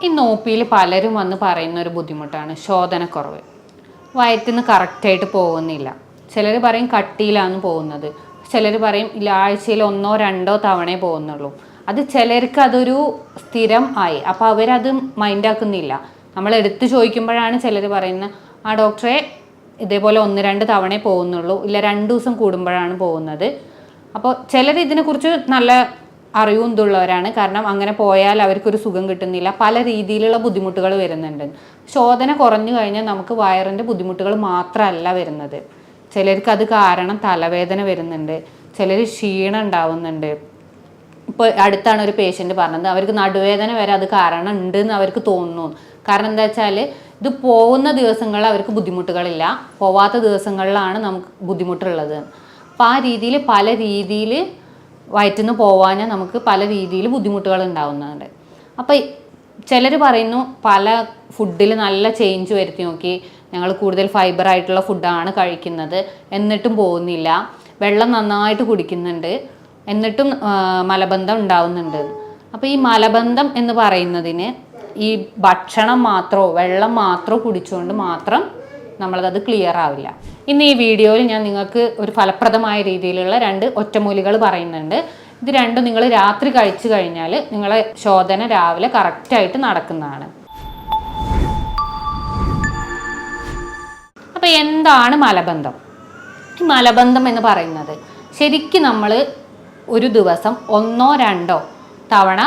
ഈ നോപ്പിയിൽ പലരും വന്ന് പറയുന്ന ഒരു ബുദ്ധിമുട്ടാണ് ശോധനക്കുറവ്. വയറ്റിന്ന് കറക്റ്റായിട്ട് പോകുന്നില്ല. ചിലർ പറയും കട്ടിയിലാണ് പോകുന്നത്, ചിലർ പറയും ആഴ്ചയിൽ 1-2 തവണ പോകുന്നുള്ളൂ. അത് ചിലർക്ക് അതൊരു സ്ഥിരം ആയി, അപ്പോൾ അവരത് മൈൻഡാക്കുന്നില്ല. നമ്മൾ എടുത്ത് ചോദിക്കുമ്പോഴാണ് ചിലർ പറയുന്നത്, ആ ഡോക്ടറെ ഇതേപോലെ 1-2 തവണ പോകുന്നുള്ളൂ, ഇല്ല 2 ദിവസം കൂടുമ്പോഴാണ് പോകുന്നത്. അപ്പോൾ ചിലർ ഇതിനെക്കുറിച്ച് നല്ല അറിവും ഇതുള്ളവരാണ്. കാരണം അങ്ങനെ പോയാൽ അവർക്കൊരു സുഖം കിട്ടുന്നില്ല, പല രീതിയിലുള്ള ബുദ്ധിമുട്ടുകൾ വരുന്നുണ്ട്. ശോധന കുറഞ്ഞു കഴിഞ്ഞാൽ നമുക്ക് വയറിൻ്റെ ബുദ്ധിമുട്ടുകൾ മാത്രമല്ല വരുന്നത്. ചിലർക്ക് അത് കാരണം തലവേദന വരുന്നുണ്ട്, ചിലർ ക്ഷീണം ഉണ്ടാവുന്നുണ്ട്. ഇപ്പോൾ അടുത്താണ് ഒരു പേഷ്യൻ്റ് പറഞ്ഞത്, അവർക്ക് നടുവേദന വരെ അത് കാരണം ഉണ്ടെന്ന് അവർക്ക് തോന്നുന്നു. കാരണം എന്താ വെച്ചാൽ ഇത് പോകുന്ന ദിവസങ്ങളിൽ അവർക്ക് ബുദ്ധിമുട്ടുകളില്ല, പോവാത്ത ദിവസങ്ങളിലാണ് നമുക്ക് ബുദ്ധിമുട്ടുള്ളത്. അപ്പോൾ ആ രീതിയിൽ പല രീതിയിൽ വയറ്റിന്ന് പോവാൻ നമുക്ക് പല രീതിയിൽ ബുദ്ധിമുട്ടുകൾ ഉണ്ടാവുന്നുണ്ട്. അപ്പോൾ ചിലർ പറയുന്നു പല ഫുഡിൽ നല്ല ചേഞ്ച് വരുത്തി നോക്കി, ഞങ്ങൾ കൂടുതൽ ഫൈബർ ആയിട്ടുള്ള ഫുഡാണ് കഴിക്കുന്നത്, എന്നിട്ടും പോകുന്നില്ല. വെള്ളം നന്നായിട്ട് കുടിക്കുന്നുണ്ട്, എന്നിട്ടും മലബന്ധം ഉണ്ടാവുന്നുണ്ട്. അപ്പോൾ ഈ മലബന്ധം എന്ന് പറയുന്നതിന് ഈ ഭക്ഷണം മാത്രമോ വെള്ളം മാത്രമോ കുടിച്ചുകൊണ്ട് മാത്രം നമ്മളത് ക്ലിയർ ആവില്ല. ഇന്ന് ഈ വീഡിയോയിൽ ഞാൻ നിങ്ങൾക്ക് ഒരു ഫലപ്രദമായ രീതിയിലുള്ള 2 ഒറ്റമൂലികൾ പറയുന്നുണ്ട്. ഇത് രണ്ടും നിങ്ങൾ രാത്രി കഴിച്ചു കഴിഞ്ഞാൽ നിങ്ങളെ ശോധന രാവിലെ കറക്റ്റായിട്ട് നടക്കുന്നതാണ്. അപ്പോൾ എന്താണ് മലബന്ധം? ഈ മലബന്ധം എന്ന് പറയുന്നത് ശരിക്കും നമ്മൾ ഒരു ദിവസം 1-2 തവണ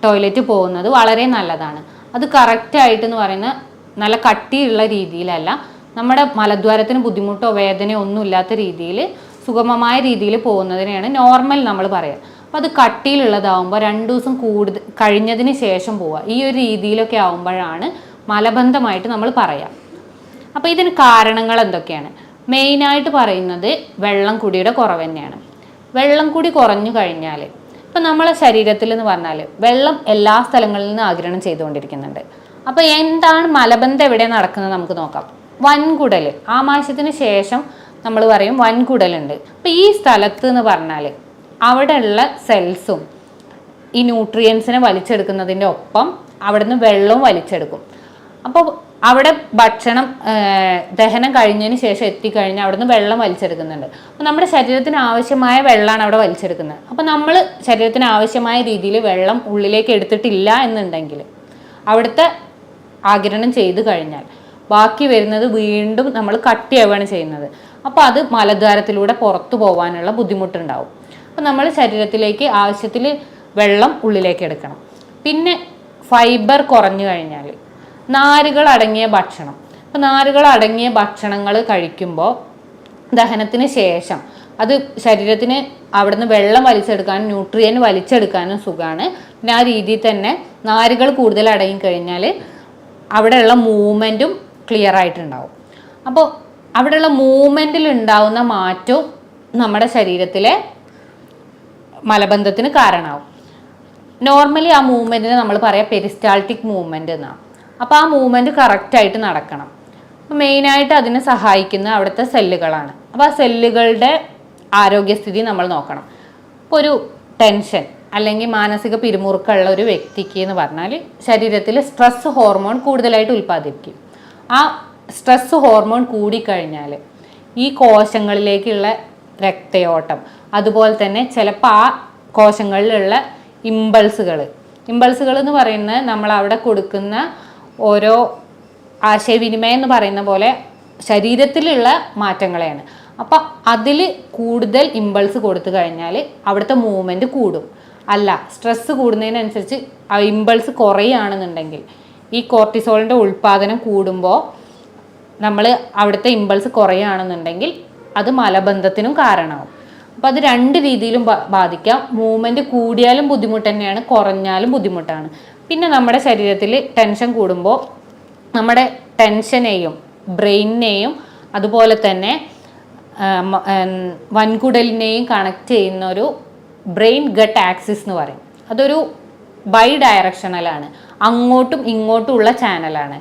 ടോയ്ലറ്റ് പോകുന്നത് വളരെ നല്ലതാണ്. അത് കറക്റ്റായിട്ട് എന്ന് പറയുന്നത് നല്ല കട്ടിയുള്ള രീതിയിലല്ല, നമ്മുടെ മലദ്വാരത്തിന് ബുദ്ധിമുട്ടോ വേദനയോ ഒന്നും ഇല്ലാത്ത രീതിയിൽ സുഗമമായ രീതിയിൽ പോകുന്നതിനെയാണ് നോർമൽ നമ്മൾ പറയുക. അപ്പോൾ അത് കട്ടിയിലുള്ളതാവുമ്പോൾ 2 ദിവസം കൂടുതൽ കഴിഞ്ഞതിന് ശേഷം പോവുക, ഈ ഒരു രീതിയിലൊക്കെ ആവുമ്പോഴാണ് മലബന്ധമായിട്ട് നമ്മൾ പറയുക. അപ്പോൾ ഇതിന് കാരണങ്ങൾ എന്തൊക്കെയാണ്? മെയിനായിട്ട് പറയുന്നത് വെള്ളം കുടിയുടെ കുറവ് തന്നെയാണ്. വെള്ളം കുടി കുറഞ്ഞു കഴിഞ്ഞാൽ ഇപ്പം നമ്മളെ ശരീരത്തിൽ എന്ന് പറഞ്ഞാൽ വെള്ളം എല്ലാ സ്ഥലങ്ങളിൽ നിന്ന് ആഗിരണം ചെയ്തുകൊണ്ടിരിക്കുന്നുണ്ട്. അപ്പോൾ എന്താണ് മലബന്ധം എവിടെ നടക്കുന്നത് നമുക്ക് നോക്കാം. വൻകുടൽ, ആമാശയത്തിന് ശേഷം നമ്മൾ പറയും വൻകുടലുണ്ട്. അപ്പോൾ ഈ സ്ഥലത്ത് എന്ന് പറഞ്ഞാൽ അവിടെയുള്ള സെൽസും ഈ ന്യൂട്രിയൻസിനെ വലിച്ചെടുക്കുന്നതിൻ്റെ ഒപ്പം അവിടുന്ന് വെള്ളവും വലിച്ചെടുക്കും. അപ്പോൾ അവിടെ ഭക്ഷണം ദഹനം കഴിഞ്ഞതിന് ശേഷം എത്തിക്കഴിഞ്ഞാൽ അവിടുന്ന് വെള്ളം വലിച്ചെടുക്കുന്നുണ്ട്. അപ്പോൾ നമ്മുടെ ശരീരത്തിന് ആവശ്യമായ വെള്ളമാണ് അവിടെ വലിച്ചെടുക്കുന്നത്. അപ്പോൾ നമ്മൾ ശരീരത്തിന് ആവശ്യമായ രീതിയിൽ വെള്ളം ഉള്ളിലേക്ക് എടുത്തിട്ടില്ല എന്നുണ്ടെങ്കിൽ അവിടുത്തെ ആഗിരണം ചെയ്ത് കഴിഞ്ഞാൽ ബാക്കി വരുന്നത് വീണ്ടും നമ്മൾ കട്ടിയാവുകയാണ് ചെയ്യുന്നത്. അപ്പോൾ അത് മലദ്വാരത്തിലൂടെ പുറത്തു പോകാനുള്ള ബുദ്ധിമുട്ടുണ്ടാവും. അപ്പോൾ നമ്മൾ ശരീരത്തിലേക്ക് ആവശ്യത്തിൽ വെള്ളം ഉള്ളിലേക്ക് എടുക്കണം. പിന്നെ ഫൈബർ കുറഞ്ഞു കഴിഞ്ഞാൽ നാരുകൾ അടങ്ങിയ ഭക്ഷണം, അപ്പോൾ നാരുകൾ അടങ്ങിയ ഭക്ഷണങ്ങൾ കഴിക്കുമ്പോൾ ദഹനത്തിന് ശേഷം അത് ശരീരത്തിന് അവിടുന്ന് വെള്ളം വലിച്ചെടുക്കാനും ന്യൂട്രിയൻ വലിച്ചെടുക്കാനും സുഖമാണ്. പിന്നെ ആ രീതിയിൽ തന്നെ നാരുകൾ കൂടുതൽ അടങ്ങിക്കഴിഞ്ഞാൽ അവിടെയുള്ള മൂവ്മെൻറ്റും ക്ലിയർ ആയിട്ടുണ്ടാവും. അപ്പോൾ അവിടെയുള്ള മൂവ്മെൻറ്റിൽ ഉണ്ടാവുന്ന മാറ്റവും നമ്മുടെ ശരീരത്തിലെ മലബന്ധത്തിന് കാരണമാവും. നോർമലി ആ മൂവ്മെൻറ്റിനെ നമ്മൾ പറയാം പെരിസ്റ്റാൾട്ടിക് മൂവ്മെൻറ്റ് എന്നാണ്. അപ്പോൾ ആ മൂവ്മെൻറ്റ് കറക്റ്റായിട്ട് നടക്കണം. അപ്പോൾ മെയിനായിട്ട് അതിനെ സഹായിക്കുന്ന അവിടുത്തെ സെല്ലുകളാണ്. അപ്പോൾ ആ സെല്ലുകളുടെ ആരോഗ്യസ്ഥിതി നമ്മൾ നോക്കണം. ഇപ്പോൾ ഒരു ടെൻഷൻ അല്ലെങ്കിൽ മാനസിക പിരിമുറുക്കമുള്ള ഒരു വ്യക്തിക്ക് എന്ന് പറഞ്ഞാൽ ശരീരത്തിൽ സ്ട്രെസ് ഹോർമോൺ കൂടുതലായിട്ട് ഉൽപ്പാദിപ്പിക്കും. ആ സ്ട്രെസ് ഹോർമോൺ കൂടിക്കഴിഞ്ഞാൽ ഈ കോശങ്ങളിലേക്കുള്ള രക്തയോട്ടം, അതുപോലെ തന്നെ ചിലപ്പോൾ ആ കോശങ്ങളിലുള്ള ഇമ്പൾസുകൾ എന്ന് പറയുന്നത് നമ്മൾ അവിടെ കൊടുക്കുന്ന ഓരോ ആശയവിനിമയം എന്ന് പറയുന്ന പോലെ ശരീരത്തിലുള്ള മാറ്റങ്ങളെയാണ്. അപ്പം അതിൽ കൂടുതൽ ഇമ്പൾസ് കൊടുത്തു കഴിഞ്ഞാൽ അവിടുത്തെ മൂവ്മെൻറ്റ് കൂടും. അല്ല, സ്ട്രെസ്സ് കൂടുന്നതിനനുസരിച്ച് ആ ഇമ്പൾസ് കുറയുകയാണെന്നുണ്ടെങ്കിൽ ഈ കോർട്ടിസോളിൻ്റെ ഉൽപ്പാദനം കൂടുമ്പോൾ നമ്മൾ അവിടുത്തെ ഇമ്പൾസ് കുറയുകയാണെന്നുണ്ടെങ്കിൽ അത് മലബന്ധത്തിനും കാരണമാവും. അപ്പോൾ അത് 2 രീതിയിലും ബാധിക്കാം. മൂവ്മെൻറ്റ് കൂടിയാലും ബുദ്ധിമുട്ട് തന്നെയാണ്, കുറഞ്ഞാലും ബുദ്ധിമുട്ടാണ്. പിന്നെ നമ്മുടെ ശരീരത്തിൽ ടെൻഷൻ കൂടുമ്പോൾ നമ്മുടെ ടെൻഷനെയും ബ്രെയിനിനെയും അതുപോലെ തന്നെ വൻകുടലിനെയും കണക്ട് ചെയ്യുന്ന ഒരു ബ്രെയിൻ ഗട്ട് ആക്സിസ് എന്ന് പറയും. അതൊരു ബൈ ഡയറക്ഷണലാണ്, അങ്ങോട്ടും ഇങ്ങോട്ടും ഉള്ള ചാനലാണ്.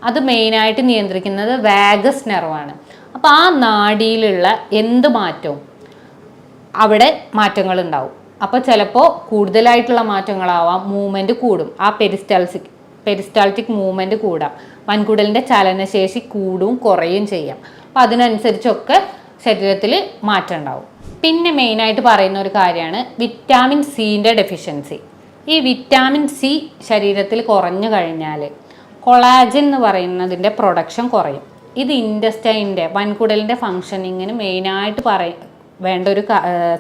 അത് മെയിനായിട്ട് നിയന്ത്രിക്കുന്നത് വാഗസ് നെർവാണ്. അപ്പോൾ ആ നാഡിയിലുള്ള എന്ത് മാറ്റവും അവിടെ മാറ്റങ്ങൾ ഉണ്ടാവും. അപ്പോൾ ചിലപ്പോൾ കൂടുതലായിട്ടുള്ള മാറ്റങ്ങളാവാം, മൂവ്മെൻറ്റ് കൂടും, ആ പെരിസ്റ്റാൾസിക് പെരിസ്റ്റാൾട്ടിക് മൂവ്മെൻറ്റ് കൂടാം, വൻകുടലിൻ്റെ ചലനശേഷി കൂടും കുറയും ചെയ്യാം. അപ്പം അതിനനുസരിച്ചൊക്കെ ശരീരത്തിൽ മാറ്റം ഉണ്ടാവും. പിന്നെ മെയിനായിട്ട് പറയുന്ന ഒരു കാര്യമാണ് വിറ്റാമിൻ സിൻ്റെ ഡെഫിഷ്യൻസി. ഈ വിറ്റാമിൻ സി ശരീരത്തിൽ കുറഞ്ഞു കഴിഞ്ഞാൽ കൊളാജൻ എന്ന് പറയുന്നതിൻ്റെ പ്രൊഡക്ഷൻ കുറയും. ഇത് ഇൻറ്റസ്റ്റൈൻ്റെ വൻകുടലിൻ്റെ ഫങ്ഷനിങ്ങിന് മെയിനായിട്ട് വേണ്ട ഒരു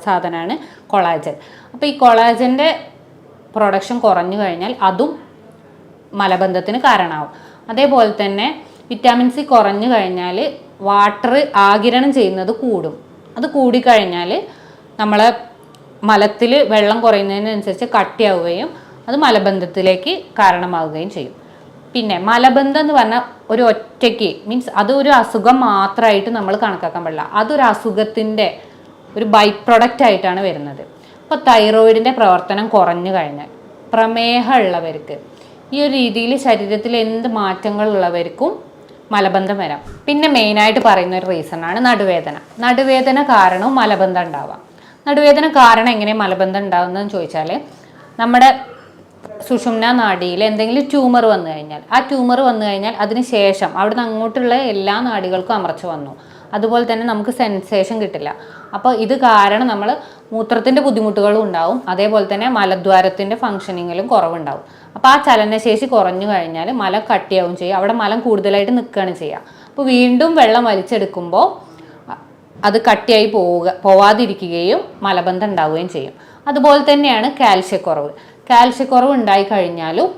സാധനമാണ് കൊളാജൻ. അപ്പോൾ ഈ കൊളാജൻ്റെ പ്രൊഡക്ഷൻ കുറഞ്ഞു കഴിഞ്ഞാൽ അതും മലബന്ധത്തിന് കാരണമാവും. അതേപോലെ തന്നെ വിറ്റാമിൻ സി കുറഞ്ഞു കഴിഞ്ഞാൽ വാട്ടർ ആഗിരണം ചെയ്യുന്നത് കൂടും. അത് കൂടിക്കഴിഞ്ഞാൽ നമ്മളെ മലത്തിൽ വെള്ളം കുറയുന്നതിനനുസരിച്ച് കട്ടിയാവുകയും അത് മലബന്ധത്തിലേക്ക് കാരണമാവുകയും ചെയ്യും. പിന്നെ മലബന്ധം എന്ന് പറഞ്ഞാൽ ഒരു ഒറ്റയ്ക്ക് മീൻസ് അതൊരു അസുഖം മാത്രമായിട്ട് നമ്മൾ കണക്കാക്കാൻ പാടില്ല. അതൊരു അസുഖത്തിൻ്റെ ഒരു ബൈ പ്രൊഡക്റ്റ് ആയിട്ടാണ് വരുന്നത്. ഇപ്പോൾ തൈറോയിഡിൻ്റെ പ്രവർത്തനം കുറഞ്ഞു കഴിഞ്ഞാൽ പ്രമേഹം ഉള്ളവർക്ക് ഈ ഒരു രീതിയിൽ ശരീരത്തിൽ എന്ത് മാറ്റങ്ങളുള്ളവർക്കും മലബന്ധം വരാം. പിന്നെ മെയിനായിട്ട് പറയുന്ന ഒരു റീസണാണ് നടുവേദന. നടുവേദന കാരണവും മലബന്ധം ഉണ്ടാവാം. നടുവേദന കാരണം എങ്ങനെ മലബന്ധം ഉണ്ടാകുന്നതെന്ന് ചോദിച്ചാൽ നമ്മുടെ സുഷുമ്ന നാഡിയിൽ എന്തെങ്കിലും ട്യൂമർ വന്നു കഴിഞ്ഞാൽ ആ ട്യൂമർ വന്നു കഴിഞ്ഞാൽ അതിന് ശേഷം അവിടുന്ന് അങ്ങോട്ടുള്ള എല്ലാ നാഡികൾക്കും അമർച്ച വന്നു. അതുപോലെ തന്നെ നമുക്ക് സെൻസേഷൻ കിട്ടില്ല. അപ്പോൾ ഇത് കാരണം നമ്മൾ മൂത്രത്തിൻ്റെ ബുദ്ധിമുട്ടുകളും ഉണ്ടാവും. അതേപോലെ തന്നെ മലദ്വാരത്തിൻ്റെ ഫങ്ഷനിങ്ങിലും കുറവുണ്ടാവും. അപ്പോൾ ആ ചലനശേഷി കുറഞ്ഞു കഴിഞ്ഞാൽ മലം കട്ടിയാവും ചെയ്യും. അവിടെ മലം കൂടുതലായിട്ട് നിൽക്കുകയാണ് ചെയ്യുക. അപ്പോൾ വീണ്ടും വെള്ളം വലിച്ചെടുക്കുമ്പോൾ അത് കട്ടിയായി പോവാതിരിക്കുകയും മലബന്ധം ഉണ്ടാവുകയും ചെയ്യും. അതുപോലെ തന്നെയാണ് കാൽസ്യക്കുറവ്. കാൽസ്യക്കുറവ് ഉണ്ടായി കഴിഞ്ഞാലും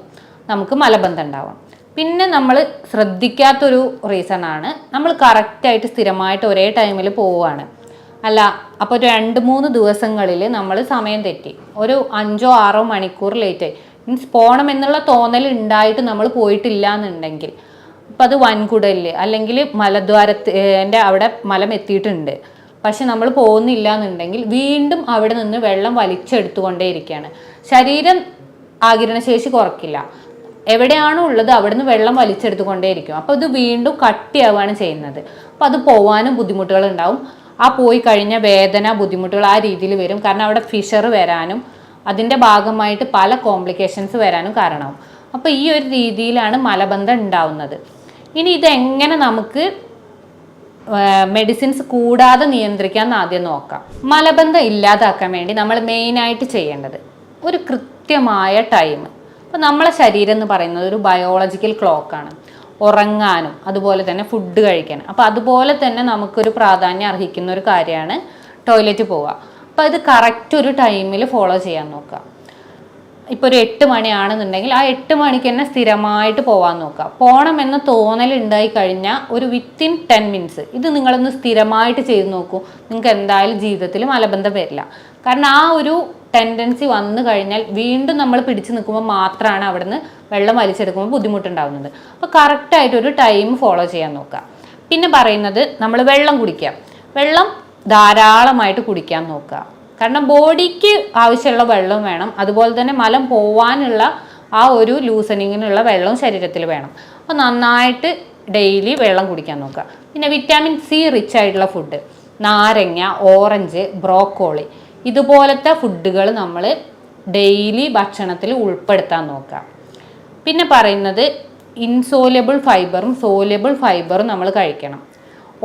നമുക്ക് മലബന്ധം ഉണ്ടാവാം. പിന്നെ നമ്മൾ ശ്രദ്ധിക്കാത്തൊരു റീസണാണ് നമ്മൾ കറക്റ്റായിട്ട് സ്ഥിരമായിട്ട് ഒരേ ടൈമിൽ പോവുകയാണ്. അല്ല അപ്പോൾ 2-3 ദിവസങ്ങളിൽ നമ്മൾ സമയം തെറ്റി ഒരു 5-6 മണിക്കൂർ ലേറ്റായി മീൻസ് പോകണം എന്നുള്ള തോന്നൽ ഉണ്ടായിട്ട് നമ്മൾ പോയിട്ടില്ല എന്നുണ്ടെങ്കിൽ അപ്പം അത് വൻകുടലിൽ അല്ലെങ്കിൽ മലദ്വാരത്തിൻ്റെ അവിടെ മലം എത്തിയിട്ടുണ്ട്, പക്ഷെ നമ്മൾ പോകുന്നില്ല എന്നുണ്ടെങ്കിൽ വീണ്ടും അവിടെ നിന്ന് വെള്ളം വലിച്ചെടുത്തുകൊണ്ടേയിരിക്കുകയാണ്. ശരീരം ആഗിരണശേഷി കുറയ്ക്കില്ല, എവിടെയാണോ ഉള്ളത് അവിടെ നിന്ന് വെള്ളം വലിച്ചെടുത്തുകൊണ്ടേയിരിക്കും. അപ്പോൾ ഇത് വീണ്ടും കട്ടിയാവുകയാണ് ചെയ്യുന്നത്. അപ്പോൾ അത് പോകാനും ബുദ്ധിമുട്ടുകൾ ഉണ്ടാവും. ആ പോയി കഴിഞ്ഞ വേദന ബുദ്ധിമുട്ടുകൾ ആ രീതിയിൽ വരും. കാരണം അവിടെ ഫിഷർ വരാനും അതിൻ്റെ ഭാഗമായിട്ട് പല കോംപ്ലിക്കേഷൻസ് വരാനും കാരണമാവും. അപ്പോൾ ഈ ഒരു രീതിയിലാണ് മലബന്ധം ഉണ്ടാവുന്നത്. ഇനി ഇതെങ്ങനെ നമുക്ക് മെഡിസിൻസ് കൂടാതെ നിയന്ത്രിക്കാൻ ആദ്യം നോക്കാം. മലബന്ധം ഇല്ലാതാക്കാൻ വേണ്ടി നമ്മൾ മെയിനായിട്ട് ചെയ്യേണ്ടത് ഒരു കൃത്യമായ ടൈം. അപ്പോൾ നമ്മളെ ശരീരം എന്ന് പറയുന്നത് ഒരു ബയോളജിക്കൽ ക്ലോക്കാണ്. ഉറങ്ങാനും അതുപോലെ തന്നെ ഫുഡ് കഴിക്കാനും. അപ്പോൾ അതുപോലെ തന്നെ നമുക്കൊരു പ്രാധാന്യം അർഹിക്കുന്ന ഒരു കാര്യമാണ് ടോയ്ലറ്റ് പോവുക. അപ്പോൾ ഇത് കറക്റ്റ് ഒരു ടൈമിൽ ഫോളോ ചെയ്യാൻ നോക്കുക. ഇപ്പോൾ ഒരു 8 മണിയാണെന്നുണ്ടെങ്കിൽ ആ 8 മണിക്ക് തന്നെ സ്ഥിരമായിട്ട് പോകാൻ നോക്കുക. പോകണമെന്ന തോന്നൽ ഉണ്ടായി കഴിഞ്ഞാൽ ഒരു വിത്തിൻ 10 മിനിറ്റ്സ് ഇത് നിങ്ങളൊന്ന് സ്ഥിരമായിട്ട് ചെയ്ത് നോക്കൂ. നിങ്ങൾക്ക് എന്തായാലും ജീവിതത്തിൽ മലബന്ധം വരില്ല. കാരണം ആ ഒരു ടെൻഡൻസി വന്നു കഴിഞ്ഞാൽ വീണ്ടും നമ്മൾ പിടിച്ചു നിൽക്കുമ്പോൾ മാത്രമാണ് അവിടുന്ന് വെള്ളം വലിച്ചെടുക്കുമ്പോൾ ബുദ്ധിമുട്ടുണ്ടാകുന്നത്. അപ്പോൾ കറക്റ്റായിട്ട് ഒരു ടൈം ഫോളോ ചെയ്യാൻ നോക്കുക. പിന്നെ പറയുന്നത് നമ്മൾ വെള്ളം കുടിക്കുക. വെള്ളം ധാരാളമായിട്ട് കുടിക്കാൻ നോക്കുക. കാരണം ബോഡിക്ക് ആവശ്യമുള്ള വെള്ളം വേണം, അതുപോലെ തന്നെ മലം പോവാനുള്ള ആ ഒരു ലൂസനിങ്ങിനുള്ള വെള്ളവും ശരീരത്തിൽ വേണം. അപ്പോൾ നന്നായിട്ട് ഡെയിലി വെള്ളം കുടിക്കാൻ നോക്കുക. പിന്നെ വിറ്റാമിൻ സി റിച്ച് ആയിട്ടുള്ള ഫുഡ്, നാരങ്ങ, ഓറഞ്ച്, ബ്രോക്കോളി ഇതുപോലത്തെ ഫുഡുകൾ നമ്മൾ ഡെയിലി ഭക്ഷണത്തിൽ ഉൾപ്പെടുത്താൻ നോക്കുക. പിന്നെ പറയുന്നത് ഇൻസോലബിൾ ഫൈബറും സോലബിൾ ഫൈബറും നമ്മൾ കഴിക്കണം.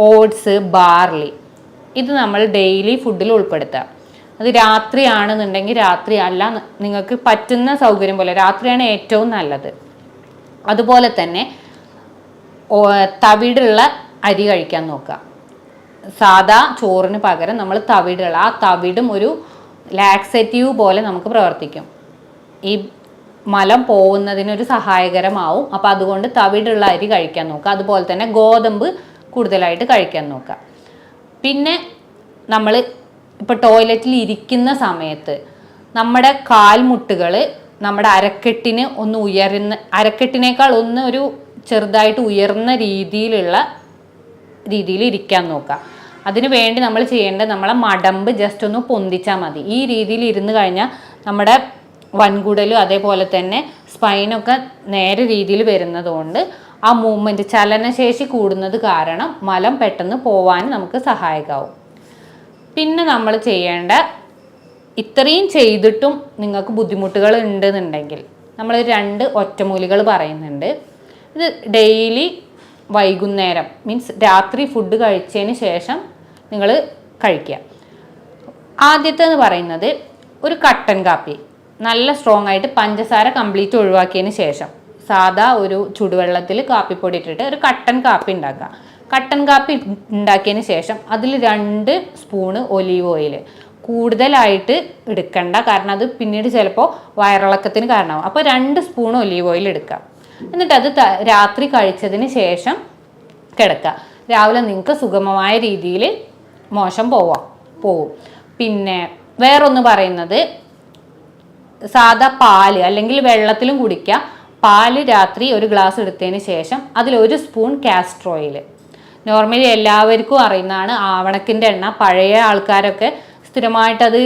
ഓട്സ്, ബാർലി ഇത് നമ്മൾ ഡെയിലി ഫുഡിൽ ഉൾപ്പെടുത്തുക. അത് രാത്രിയാണെന്നുണ്ടെങ്കിൽ രാത്രി അല്ല, നിങ്ങൾക്ക് പറ്റുന്ന സൗകര്യം പോലെ രാത്രിയാണ് ഏറ്റവും നല്ലത്. അതുപോലെ തന്നെ തവിടുള്ള അരി കഴിക്കാൻ നോക്കുക. സാധാ ചോറിന് പകരം നമ്മൾ തവിടുള്ള ആ തവിടും ഒരു ലാക്സേറ്റീവ് പോലെ നമുക്ക് പ്രവർത്തിക്കും. ഈ മലം പോകുന്നതിനൊരു സഹായകരമാവും. അപ്പോൾ അതുകൊണ്ട് തവിടുള്ള അരി കഴിക്കാൻ നോക്കുക. അതുപോലെ തന്നെ ഗോതമ്പ് കൂടുതലായിട്ട് കഴിക്കാൻ നോക്കുക. പിന്നെ നമ്മൾ ഇപ്പോൾ ടോയ്ലറ്റിൽ ഇരിക്കുന്ന സമയത്ത് നമ്മുടെ കാൽമുട്ടുകൾ നമ്മുടെ അരക്കെട്ടിന് ഒന്ന് അരക്കെട്ടിനേക്കാൾ ഒന്ന് ഒരു ചെറുതായിട്ട് ഉയർന്ന രീതിയിൽ ഇരിക്കാൻ നോക്കുക. അതിനു വേണ്ടി നമ്മൾ ചെയ്യേണ്ടത് നമ്മളെ മടമ്പ് ജസ്റ്റ് ഒന്ന് പൊന്തിച്ചാൽ മതി. ഈ രീതിയിൽ ഇരുന്ന് കഴിഞ്ഞാൽ നമ്മുടെ വൻകുടലും അതേപോലെ തന്നെ സ്പൈനൊക്കെ നേരെ രീതിയിൽ വരുന്നതുകൊണ്ട് ആ മൂവ്മെൻറ്റ് ചലനശേഷി കൂടുന്നത് കാരണം മലം പെട്ടെന്ന് പോവാൻ നമുക്ക് സഹായകമാവും. പിന്നെ നമ്മൾ ചെയ്യേണ്ട ഇത്രയും ചെയ്തിട്ടും നിങ്ങൾക്ക് ബുദ്ധിമുട്ടുകൾ ഉണ്ടെന്നുണ്ടെങ്കിൽ നമ്മൾ 2 ഒറ്റമൂലികൾ പറയുന്നുണ്ട്. ഇത് ഡെയിലി വൈകുന്നേരം മീൻസ് രാത്രി ഫുഡ് കഴിച്ചതിന് ശേഷം നിങ്ങൾ കഴിക്കുക. ആദ്യത്തേന്ന് പറയുന്നത് ഒരു കട്ടൻ കാപ്പി, നല്ല സ്ട്രോങ് ആയിട്ട് പഞ്ചസാര കംപ്ലീറ്റ് ഒഴിവാക്കിയതിന് ശേഷം സാധാ ഒരു ചുടുവെള്ളത്തിൽ കാപ്പിപ്പൊടി ഇട്ടിട്ട് ഒരു കട്ടൻ കാപ്പി ഉണ്ടാക്കുക. കട്ടൻ കാപ്പി ഉണ്ടാക്കിയതിന് ശേഷം അതിൽ 2 സ്പൂണ് ഒലീവ് ഓയിൽ, കൂടുതലായിട്ട് എടുക്കണ്ട, കാരണം അത് പിന്നീട് ചിലപ്പോൾ വയറിളക്കത്തിന് കാരണമാവും. അപ്പോൾ 2 സ്പൂൺ ഒലീവ് ഓയിൽ എടുക്കുക. എന്നിട്ട് അത് രാത്രി കഴിച്ചതിന് ശേഷം കിടക്കുക. രാവിലെ നിങ്ങൾക്ക് സുഗമമായ രീതിയിൽ മോശം പോവും. പിന്നെ വേറൊന്ന് പറയുന്നത്, സാധാ പാല് അല്ലെങ്കിൽ വെള്ളത്തിലും കുടിക്കുക. പാല് രാത്രി ഒരു ഗ്ലാസ് എടുത്തതിന് ശേഷം അതിൽ 1 സ്പൂൺ കാസ്റ്റർ ഓയിൽ. നോർമലി എല്ലാവർക്കും അറിയുന്നതാണ്. ആവണക്കിൻ്റെ എണ്ണ പഴയ ആൾക്കാരൊക്കെ സ്ഥിരമായിട്ട് അത്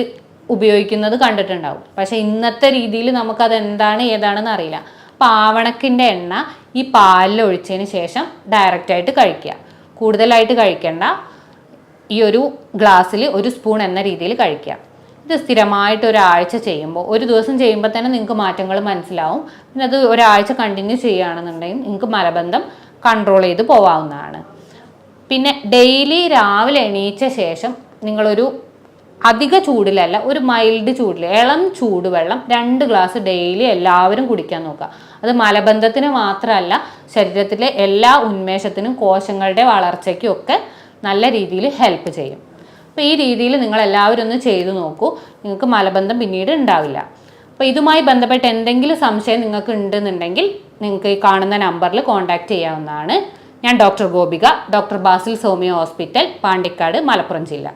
ഉപയോഗിക്കുന്നത് കണ്ടിട്ടുണ്ടാവും. പക്ഷേ ഇന്നത്തെ രീതിയിൽ നമുക്കത് എന്താണ് ഏതാണെന്ന് അറിയില്ല. അപ്പോൾ ആവണക്കിൻ്റെ എണ്ണ ഈ പാലിൽ ഒഴിച്ചതിന് ശേഷം ഡയറക്റ്റായിട്ട് കഴിക്കുക. കൂടുതലായിട്ട് കഴിക്കേണ്ട. ഈ ഒരു ഗ്ലാസ്സിൽ 1 സ്പൂൺ എന്ന രീതിയിൽ കഴിക്കുക. ഇത് സ്ഥിരമായിട്ട് ഒരാഴ്ച ചെയ്യുമ്പോൾ, ഒരു ദിവസം ചെയ്യുമ്പോൾ തന്നെ നിങ്ങൾക്ക് മാറ്റങ്ങൾ മനസ്സിലാവും. പിന്നെ അത് ഒരാഴ്ച കണ്ടിന്യൂ ചെയ്യുകയാണെന്നുണ്ടെങ്കിൽ നിങ്ങൾക്ക് മലബന്ധം കൺട്രോൾ ചെയ്ത് പോവാവുന്നതാണ്. പിന്നെ ഡെയിലി രാവിലെ എണീച്ച ശേഷം നിങ്ങളൊരു അധിക ചൂടിലല്ല, ഒരു മൈൽഡ് ചൂടിൽ ഇളം ചൂടുവെള്ളം 2 ഗ്ലാസ് ഡെയിലി എല്ലാവരും കുടിക്കാൻ നോക്കുക. അത് മലബന്ധത്തിന് മാത്രമല്ല, ശരീരത്തിലെ എല്ലാ ഉന്മേഷത്തിനും കോശങ്ങളുടെ വളർച്ചയ്ക്കും ഒക്കെ നല്ല രീതിയിൽ ഹെൽപ്പ് ചെയ്യും. അപ്പോൾ ഈ രീതിയിൽ നിങ്ങൾ എല്ലാവരും ഒന്ന് ചെയ്തു നോക്കൂ. നിങ്ങൾക്ക് മലബന്ധം പിന്നീട് ഉണ്ടാവില്ല. അപ്പോൾ ഇതുമായി ബന്ധപ്പെട്ട് എന്തെങ്കിലും സംശയം നിങ്ങൾക്ക് ഉണ്ടെന്നുണ്ടെങ്കിൽ നിങ്ങൾക്ക് ഈ കാണുന്ന നമ്പറിൽ കോൺടാക്റ്റ് ചെയ്യാവുന്നതാണ്. ഞാൻ doctor Gopika, doctor Basil homeo hospital, Pandikkad, Malappuram ജില്ല.